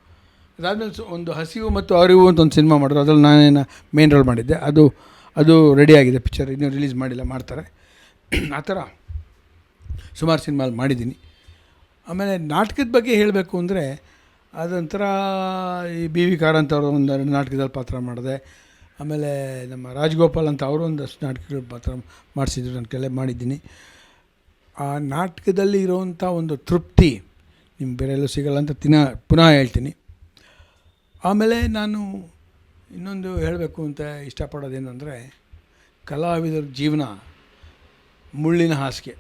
ಅದಾದಮೇಲೆ ಒಂದು ಹಸಿವು ಮತ್ತು ಅರಿವು ಅಂತ ಒಂದು ಸಿನಿಮಾ ಮಾಡಿದ್ರು, ಅದರಲ್ಲಿ ನಾನೇನು ಮೇನ್ ರೋಲ್ ಮಾಡಿದ್ದೆ. ಅದು ರೆಡಿಯಾಗಿದೆ, ಪಿಕ್ಚರ್ ಇನ್ನೂ ರಿಲೀಸ್ ಮಾಡಿಲ್ಲ, ಮಾಡ್ತಾರೆ. ಆ ಥರ ಸುಮಾರು ಸಿನಿಮಾಲ್ಲಿ ಮಾಡಿದ್ದೀನಿ. ಆಮೇಲೆ ನಾಟಕದ ಬಗ್ಗೆ ಹೇಳಬೇಕು ಅಂದರೆ ಅದೊಂಥರ ಈ ಬಿ ವಿ ಕಾರಂತ್ ಅವರು ಒಂದೆರಡು ನಾಟಕದಲ್ಲಿ ಪಾತ್ರ ಮಾಡಿದೆ. ಆಮೇಲೆ ನಮ್ಮ ರಾಜಗೋಪಾಲ್ ಅಂತ ಅವರು ಒಂದಷ್ಟು ನಾಟಕಗಳು ಪಾತ್ರ ಮಾಡಿಸಿದ್ರು, ನನ್ನ ಕೈಲೇ ಮಾಡಿದ್ದೀನಿ. ಆ ನಾಟಕದಲ್ಲಿ ಇರೋವಂಥ ಒಂದು ತೃಪ್ತಿ ನಿಮ್ಗೆ ಬೇರೆ ಎಲ್ಲೂ ಸಿಗಲ್ಲ ಅಂತ ಪುನಃ ಹೇಳ್ತೀನಿ. ಆಮೇಲೆ ನಾನು ಇನ್ನೊಂದು ಹೇಳಬೇಕು ಅಂತ ಇಷ್ಟಪಡೋದೇನೆಂದರೆ, ಕಲಾವಿದರ ಜೀವನ ಮುಳ್ಳಿನ ಹಾಸಿಗೆ,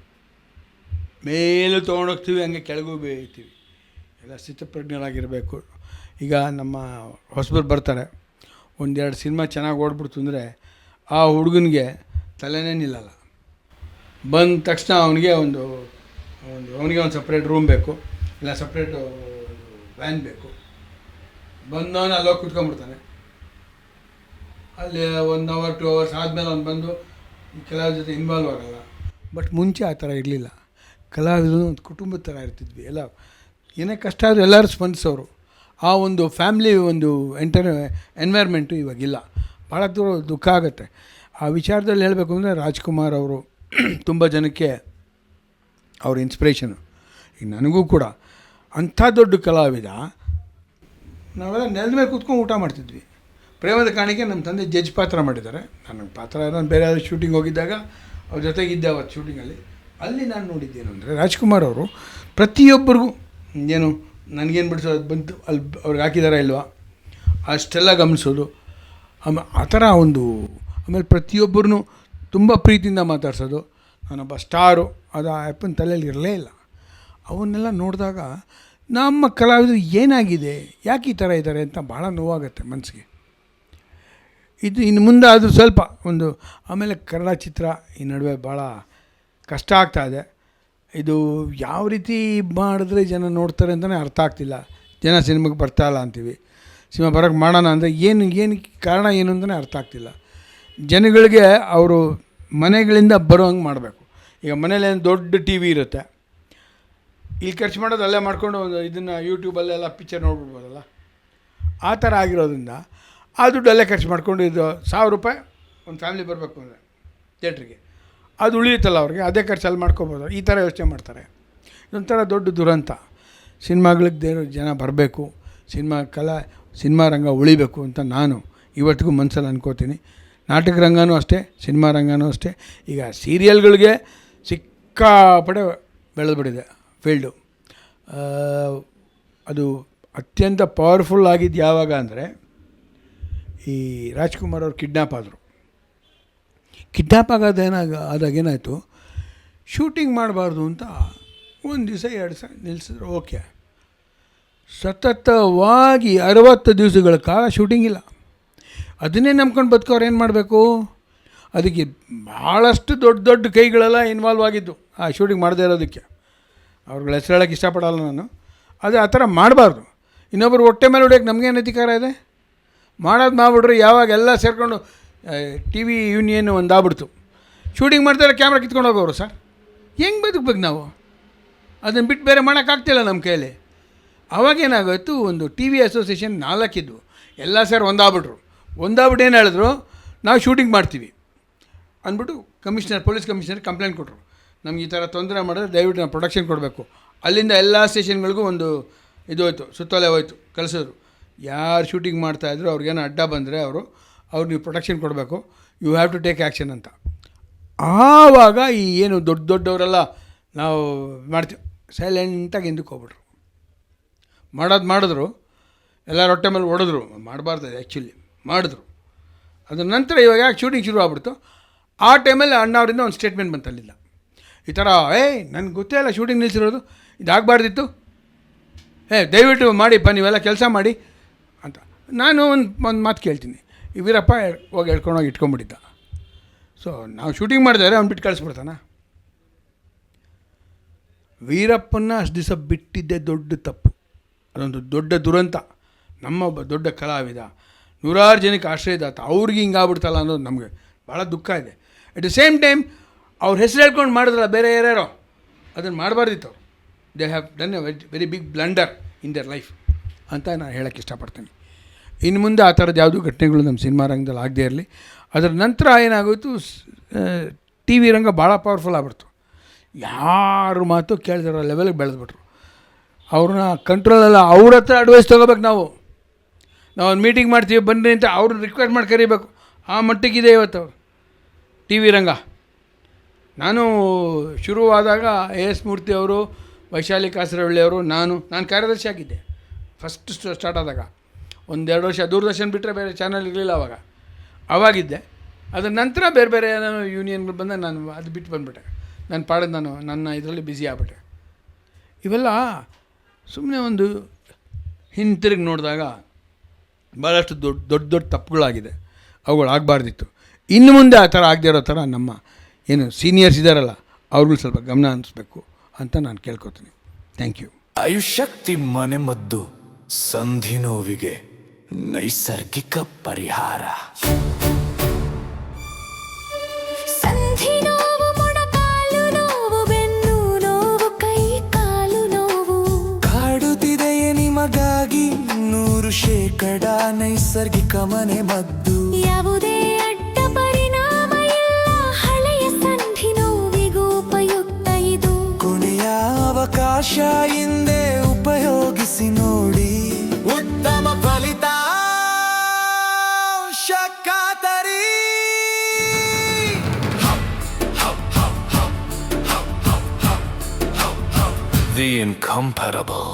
ಮೇಲೂ ತೊಗೊಂಡೋಗ್ತೀವಿ, ಹಂಗೆ ಕೆಳಗೂ ಬೇಯ್ತೀವಿ. ಎಲ್ಲ ಸ್ಥಿತಪ್ರಜ್ಞರಾಗಿರಬೇಕು. ಈಗ ನಮ್ಮ ಹೊಸಬರು ಬರ್ತಾರೆ, 1-2 ಸಿನಿಮಾ ಚೆನ್ನಾಗಿ ಓಡ್ಬಿಡ್ತು ಅಂದರೆ ಆ ಹುಡುಗನಿಗೆ ತಲೆನೇ ನಿಲ್ಲಲ್ಲ. ಬಂದ ತಕ್ಷಣ ಅವನಿಗೆ ಒಂದು ಸಪ್ರೇಟ್ ರೂಮ್ ಬೇಕು, ಇಲ್ಲ ಸಪ್ರೇಟು ವ್ಯಾನ್ ಬೇಕು. ಬಂದವನು ಅಲ್ಲೋಗಿ ಕುತ್ಕೊಂಡ್ಬಿಡ್ತಾನೆ. ಅಲ್ಲಿ 1 hour 2 hours ಆದಮೇಲೆ ಅವ್ನು ಬಂದು ಕೆಲವ್ರ ಜೊತೆ ಇನ್ವಾಲ್ವ್ ಆಗೋಲ್ಲ. ಬಟ್ ಮುಂಚೆ ಆ ಥರ ಇರಲಿಲ್ಲ. ಕಲಾವಿದರು ಒಂದು ಕುಟುಂಬದ ಥರ ಇರ್ತಿದ್ವಿ. ಎಲ್ಲ ಏನೇ ಕಷ್ಟ ಆದರೂ ಎಲ್ಲರೂ ಸ್ಪಂದಿಸೋರು. ಆ ಒಂದು ಫ್ಯಾಮ್ಲಿ ಒಂದು ಎನ್ವೈರ್ಮೆಂಟು ಇವಾಗಿಲ್ಲ. ಭಾಳ ದುಃಖ ಆಗುತ್ತೆ. ಆ ವಿಚಾರದಲ್ಲಿ ಹೇಳಬೇಕು ಅಂದರೆ ರಾಜ್ಕುಮಾರ್ ಅವರು ತುಂಬ ಜನಕ್ಕೆ ಅವ್ರ ಇನ್ಸ್ಪಿರೇಷನು. ಈಗ ನನಗೂ ಕೂಡ ಅಂಥ ದೊಡ್ಡ ಕಲಾವಿದ, ನಾವೆಲ್ಲ ನೆಲದ ಮೇಲೆ ಕೂತ್ಕೊಂಡು ಊಟ ಮಾಡ್ತಿದ್ವಿ. ಪ್ರೇಮದ ಕಾಣಿಕೆ ನಮ್ಮ ತಂದೆ ಜಡ್ಜ್ ಪಾತ್ರ ಮಾಡಿದ್ದಾರೆ. ನನಗೆ ಪಾತ್ರ ನಾನು ಬೇರೆ ಯಾರು ಶೂಟಿಂಗ್ ಹೋಗಿದ್ದಾಗ ಅವ್ರ ಜೊತೆಗಿದ್ದೆ ಅವತ್ತು ಶೂಟಿಂಗಲ್ಲಿ. ಅಲ್ಲಿ ನಾನು ನೋಡಿದ್ದೇನು ಅಂದರೆ, ರಾಜ್ಕುಮಾರ್ ಅವರು ಪ್ರತಿಯೊಬ್ಬರಿಗೂ ಏನು ನನಗೇನು ಬಿಡಿಸೋದು ಬಂತು ಅಲ್ಲಿ ಅವ್ರಿಗೆ ಹಾಕಿದಾರ ಇಲ್ವಾ ಅಷ್ಟೆಲ್ಲ ಗಮನಿಸೋದು. ಆ ಥರ ಒಂದು, ಆಮೇಲೆ ಪ್ರತಿಯೊಬ್ಬರೂ ತುಂಬ ಪ್ರೀತಿಯಿಂದ ಮಾತಾಡ್ಸೋದು. ನಾನೊಬ್ಬ ಸ್ಟಾರು, ಅದು ಆ ಅಪ್ಪನ ತಲೆಯಲ್ಲಿ ಇರಲೇ ಇಲ್ಲ. ಅವನ್ನೆಲ್ಲ ನೋಡಿದಾಗ ನಮ್ಮ ಕಲಾವಿದರು ಏನಾಗಿದೆ, ಯಾಕೆ ಈ ಥರ ಇದ್ದಾರೆ ಅಂತ ಭಾಳ ನೋವಾಗುತ್ತೆ ಮನಸ್ಸಿಗೆ. ಇದು ಇನ್ನು ಮುಂದೆ ಅದು ಸ್ವಲ್ಪ ಒಂದು, ಆಮೇಲೆ ಕನ್ನಡ ಚಿತ್ರ ಈ ನಡುವೆ ಭಾಳ ಕಷ್ಟ ಆಗ್ತಾಯಿದೆ. ಇದು ಯಾವ ರೀತಿ ಮಾಡಿದ್ರೆ ಜನ ನೋಡ್ತಾರೆ ಅಂತಲೇ ಅರ್ಥ ಆಗ್ತಿಲ್ಲ. ಜನ ಸಿನಿಮಾಗೆ ಬರ್ತಾಯಿಲ್ಲ ಅಂತೀವಿ, ಸಿನಿಮಾ ಬರೋಕ್ಕೆ ಮಾಡೋಣ ಅಂದರೆ ಏನು ಕಾರಣ ಏನು ಅಂತಲೇ ಅರ್ಥ ಆಗ್ತಿಲ್ಲ. ಜನಗಳಿಗೆ ಅವರು ಮನೆಗಳಿಂದ ಬರೋ ಹಂಗೆ ಮಾಡಬೇಕು. ಈಗ ಮನೇಲಿ ಏನು ದೊಡ್ಡ ಟಿ ವಿ ಇರುತ್ತೆ, ಇಲ್ಲಿ ಖರ್ಚು ಮಾಡೋದು ಅಲ್ಲೇ ಮಾಡ್ಕೊಂಡು ಇದನ್ನು ಯೂಟ್ಯೂಬಲ್ಲೆಲ್ಲ ಪಿಕ್ಚರ್ ನೋಡ್ಬಿಡ್ಬೋದಲ್ಲ. ಆ ಥರ ಆಗಿರೋದ್ರಿಂದ ಆ ದುಡ್ಡು ಅಲ್ಲೇ ಖರ್ಚು ಮಾಡ್ಕೊಂಡು, ಇದು 1000 ರೂಪಾಯಿ ಒಂದು ಫ್ಯಾಮಿಲಿ ಬರಬೇಕು ಅಂದರೆ ಥಿಯೇಟ್ರಿಗೆ, ಅದು ಉಳಿಯುತ್ತಲ್ಲ ಅವ್ರಿಗೆ, ಅದೇ ಖರ್ಚು ಅಲ್ಲಿ ಮಾಡ್ಕೊಬೋದು. ಈ ಥರ ಯೋಚನೆ ಮಾಡ್ತಾರೆ. ಇದೊಂಥರ ದೊಡ್ಡ ದುರಂತ. ಸಿನಿಮಾಗಳಿಗೆ ಜನ ಬರಬೇಕು, ಸಿನಿಮಾ ರಂಗ ಉಳಿಬೇಕು ಅಂತ ನಾನು ಇವತ್ತಿಗೂ ಮನಸ್ಸಲ್ಲಿ ಅನ್ಕೋತೀನಿ. ನಾಟಕ ರಂಗನೂ ಅಷ್ಟೇ, ಸಿನಿಮಾ ರಂಗನೂ ಅಷ್ಟೇ. ಈಗ ಸೀರಿಯಲ್ಗಳಿಗೆ ಸಿಕ್ಕಾಪಡೆ ಬೆಳೆದ್ಬಿಟ್ಟಿದೆ ಫೀಲ್ಡು. ಅದು ಅತ್ಯಂತ ಪವರ್ಫುಲ್ ಆಗಿದ್ದು ಯಾವಾಗ ಅಂದರೆ, ಈ ರಾಜ್ಕುಮಾರ್ ಅವ್ರು ಕಿಡ್ನ್ಯಾಪ್ ಆದರು. ಕಿಡ್ನ್ಯಾಪ್ ಆದಾಗೇನಾಯಿತು, ಶೂಟಿಂಗ್ ಮಾಡಬಾರ್ದು ಅಂತ 1 ದಿವಸ 2 ದಿವಸ ನಿಲ್ಲಿಸಿದ್ರು. ಓಕೆ, ಸತತವಾಗಿ 60 ದಿವಸಗಳ ಕಾಲ ಶೂಟಿಂಗ್ ಇಲ್ಲ. ಅದನ್ನೇ ನಂಬ್ಕೊಂಡು ಬದುಕೋರು ಏನು ಮಾಡಬೇಕು? ಅದಕ್ಕೆ ಭಾಳಷ್ಟು ದೊಡ್ಡ ಕೈಗಳೆಲ್ಲ ಇನ್ವಾಲ್ವ್ ಆಗಿದ್ದು ಆ ಶೂಟಿಂಗ್ ಮಾಡದೇ ಇರೋದಕ್ಕೆ. ಅವ್ರುಗಳ ಹೆಸರು ಹೇಳೋಕ್ಕೆ ಇಷ್ಟಪಡಲ್ಲ ನಾನು. ಅದು ಆ ಥರ ಮಾಡಬಾರ್ದು. ಇನ್ನೊಬ್ಬರು ಹೊಟ್ಟೆ ಮೇಲೆ ಹೊಡಿಯೋಕ್ಕೆ ನಮಗೇನು ಅಧಿಕಾರ ಇದೆ? ಮಾಡೋದು ಮಾಡಿಬಿಟ್ರೆ ಯಾವಾಗ ಎಲ್ಲ ಸೇರಿಕೊಂಡು ಟಿ ವಿ ಯೂನಿಯನ್ ಒಂದಾಗ್ಬಿಡ್ತು. ಶೂಟಿಂಗ್ ಮಾಡ್ತಾರೆ, ಕ್ಯಾಮ್ರಾ ಕಿತ್ಕೊಂಡು ಹೋಗೋರು. ಸರ್ ಹೆಂಗೆ ಬದುಕಬೇಕು ನಾವು? ಅದನ್ನು ಬಿಟ್ಟು ಬೇರೆ ಮಾಡೋಕ್ಕಾಗ್ತಿಲ್ಲ ನಮ್ಮ ಕೈಯಲ್ಲಿ. ಅವಾಗೇನಾಗೋಯ್ತು, ಒಂದು ಟಿ ವಿ ಅಸೋಸಿಯೇಷನ್ 4 ಇದ್ವು, ಎಲ್ಲ ಸೇರಿ ಒಂದಾಗ್ಬಿಟ್ಟು ಏನು ಹೇಳಿದ್ರು, ನಾವು ಶೂಟಿಂಗ್ ಮಾಡ್ತೀವಿ ಅಂದ್ಬಿಟ್ಟು ಪೊಲೀಸ್ ಕಮಿಷನರ್ ಕಂಪ್ಲೇಂಟ್ ಕೊಟ್ಟರು. ನಮ್ಗೆ ಈ ಥರ ತೊಂದರೆ ಮಾಡಿದ್ರೆ ದಯವಿಟ್ಟು ನಾವು ಪ್ರೊಡಕ್ಷನ್ ಕೊಡಬೇಕು. ಅಲ್ಲಿಂದ ಎಲ್ಲ ಸ್ಟೇಷನ್ಗಳಿಗೂ ಒಂದು ಇದು ಹೋಯ್ತು, ಸುತ್ತೋಲೆ ಹೋಯ್ತು, ಕಳಿಸಿದ್ರು. ಯಾರು ಶೂಟಿಂಗ್ ಮಾಡ್ತಾಯಿದ್ರು ಅವ್ರಿಗೇನೋ ಅಡ್ಡ ಬಂದರೆ ಅವ್ರು ನೀವು ಪ್ರೊಟೆಕ್ಷನ್ ಕೊಡಬೇಕು, you have to take action ಅಂತ. ಆವಾಗ ಈ ಏನು ದೊಡ್ಡ ದೊಡ್ಡವರೆಲ್ಲ ನಾವು ಮಾಡ್ತೀವಿ ಸೈಲೆಂಟಾಗಿ ಹಿಂದಕ್ಕೆ ಹೋಗ್ಬಿಟ್ರು. ಮಾಡಿದ್ರು ಎಲ್ಲ ಹೊಟ್ಟೆ ಮೇಲೆ ಹೊಡೆದ್ರು, ಮಾಡಬಾರ್ದು ಆ್ಯಕ್ಚುಲಿ ಮಾಡಿದ್ರು. ಅದ್ರ ನಂತರ ಇವಾಗ ಯಾಕೆ ಶೂಟಿಂಗ್ ಶುರು ಆಗ್ಬಿಡ್ತು, ಆ ಟೈಮಲ್ಲಿ ಅಣ್ಣವರಿಂದ ಒಂದು ಸ್ಟೇಟ್ಮೆಂಟ್ ಬಂತಲ್ಲಿಲ್ಲ, ಈ ಥರ ನನಗೆ ಗೊತ್ತೇ ಇಲ್ಲ ಶೂಟಿಂಗ್ ನಿಲ್ಲಿಸಿರೋದು, ಇದಾಗಬಾರ್ದಿತ್ತು, ದಯವಿಟ್ಟು ಮಾಡಿಪ್ಪ ನೀವೆಲ್ಲ ಕೆಲಸ ಮಾಡಿ ಅಂತ. ನಾನು ಒಂದು ಮಾತು ಕೇಳ್ತೀನಿ, ಈ ವೀರಪ್ಪ ಹೋಗಿ ಹೇಳ್ಕೊಂಡೋಗಿ ಇಟ್ಕೊಂಡ್ಬಿಟ್ಟಿದ್ದ. ಸೊ ನಾವು ಶೂಟಿಂಗ್ ಮಾಡಿದರೆ ಅವ್ನು ಬಿಟ್ಟು ಕಳಿಸ್ಬಿಡ್ತಾನ? ವೀರಪ್ಪನ ಅಷ್ಟು ದಿವಸ ಬಿಟ್ಟಿದ್ದೆ ದೊಡ್ಡ ತಪ್ಪು, ಅದೊಂದು ದೊಡ್ಡ ದುರಂತ. ನಮ್ಮ ಒಬ್ಬ ದೊಡ್ಡ ಕಲಾವಿದ, ನೂರಾರು ಜನಕ್ಕೆ ಆಶ್ರಯದಾತ, ಅವ್ರಿಗೆ ಹಿಂಗಾಗ್ಬಿಡ್ತಲ್ಲ ಅನ್ನೋದು ನಮಗೆ ಭಾಳ ದುಃಖ ಇದೆ. ಅಟ್ ದ ಸೇಮ್ ಟೈಮ್ ಅವ್ರ ಹೆಸರು ಹೇಳ್ಕೊಂಡು ಮಾಡಿದ್ರಲ್ಲ ಬೇರೆ ಯಾರ್ಯಾರೋ, ಅದನ್ನು ಮಾಡಬಾರ್ದಿತ್ತು ಅವರು. They have done a very big blunder in their life ಅಂತ ನಾನು ಹೇಳೋಕ್ಕೆ ಇಷ್ಟಪಡ್ತೀನಿ. ಇನ್ನು ಮುಂದೆ ಆ ಥರದ್ದು ಯಾವುದೂ ಘಟನೆಗಳು ನಮ್ಮ ಸಿನಿಮಾ ರಂಗದಲ್ಲಿ ಆಗದೇ ಇರಲಿ. ಅದರ ನಂತರ ಏನಾಗೋಯ್ತು, ಟಿ ವಿ ರಂಗ ಭಾಳ ಪವರ್ಫುಲ್ ಆಗ್ಬಿಡ್ತು. ಯಾರು ಮಾತು ಕೇಳಿದಿರೋ ಲೆವೆಲ್ಗೆ ಬೆಳೆದ್ಬಿಟ್ರು. ಅವ್ರನ್ನ ಕಂಟ್ರೋಲೆಲ್ಲ ಅವ್ರ ಹತ್ರ ಅಡ್ವೈಸ್ ತೊಗೋಬೇಕು. ನಾವು ಒಂದು ಮೀಟಿಂಗ್ ಮಾಡ್ತೀವಿ ಬನ್ನಿ ಅಂತ ಅವ್ರನ್ನ ರಿಕ್ವೆಸ್ಟ್ ಮಾಡಿ ಕರಿಬೇಕು, ಆ ಮಟ್ಟಿಗಿದೆ ಇವತ್ತು ಅವರು ಟಿ ವಿ ರಂಗ. ನಾನು ಶುರುವಾದಾಗ ಎ ಎಸ್ ಮೂರ್ತಿ ಅವರು, ವೈಶಾಲಿ ಕಾಸರವಳ್ಳಿ ಅವರು, ನಾನು ಕಾರ್ಯದರ್ಶಿ ಆಗಿದ್ದೆ ಫಸ್ಟ್ ಸ್ಟಾರ್ಟ್ ಆದಾಗ. 1-2 ವರ್ಷ ದೂರದರ್ಶನ ಬಿಟ್ಟರೆ ಬೇರೆ ಚಾನಲ್ ಇರಲಿಲ್ಲ ಆವಾಗಿದ್ದೆ. ಅದರ ನಂತರ ಬೇರೆ ಬೇರೆ ನಾನು ಯೂನಿಯನ್ಗಳು ಬಂದ ನಾನು ಅದು ಬಿಟ್ಟು ಬಂದುಬಿಟ್ಟೆ. ನಾನು ಪಾಡೋದು ನಾನು ನನ್ನ ಇದರಲ್ಲಿ ಬ್ಯುಸಿ ಆಗ್ಬಿಟ್ಟೆ. ಇವೆಲ್ಲ ಸುಮ್ಮನೆ ಒಂದು ಹಿಂತಿರುಗಿ ನೋಡಿದಾಗ ಭಾಳಷ್ಟು ದೊಡ್ಡ ತಪ್ಪುಗಳಾಗಿದೆ, ಅವುಗಳು ಆಗಬಾರ್ದಿತ್ತು. ಇನ್ನು ಮುಂದೆ ಆ ಥರ ಆಗದೇ ಇರೋ ಥರ ನಮ್ಮ ಏನು ಸೀನಿಯರ್ಸ್ ಇದ್ದಾರಲ್ಲ ಅವ್ರಿಗೂ ಸ್ವಲ್ಪ ಗಮನ ಹರಿಸ್ಬೇಕು ಅಂತ ನಾನು ಕೇಳ್ಕೊತೀನಿ. Thank you. ಆಯುಷ್ಯಕ್ತಿ ಮನೆಮದ್ದು, ಸಂಧಿ ನೋವಿಗೆ ನೈಸರ್ಗಿಕ ಪರಿಹಾರ. ಸಂಧಿ ನೋವು, ಮೊಣಕಾಲು ನೋವು, ಬೆನ್ನು ನೋವು, ಕೈ ಕಾಲು ನೋವು ಕಾಡುತ್ತಿದೆಯೇ ನಿಮಗಾಗಿ 100% ನೈಸರ್ಗಿಕ ಮನೆ ಮದ್ದು. ಯಾವುದೇ ಅಡ್ಡ ಪರಿಣಾಮ ಇಲ್ಲ, ಹಳೆಯ ಸಂಧಿ ನೋವಿಗೂ ಉಪಯುಕ್ತ ಇದು. ಕೊನೆಯ ಅವಕಾಶ ಹಿಂದೆ ಉಪಯೋಗಿಸಿ ನೋಡಿ, ಉತ್ತಮ ಫಲಿತಾಂಶ ಖಾತರಿ. The incomparable.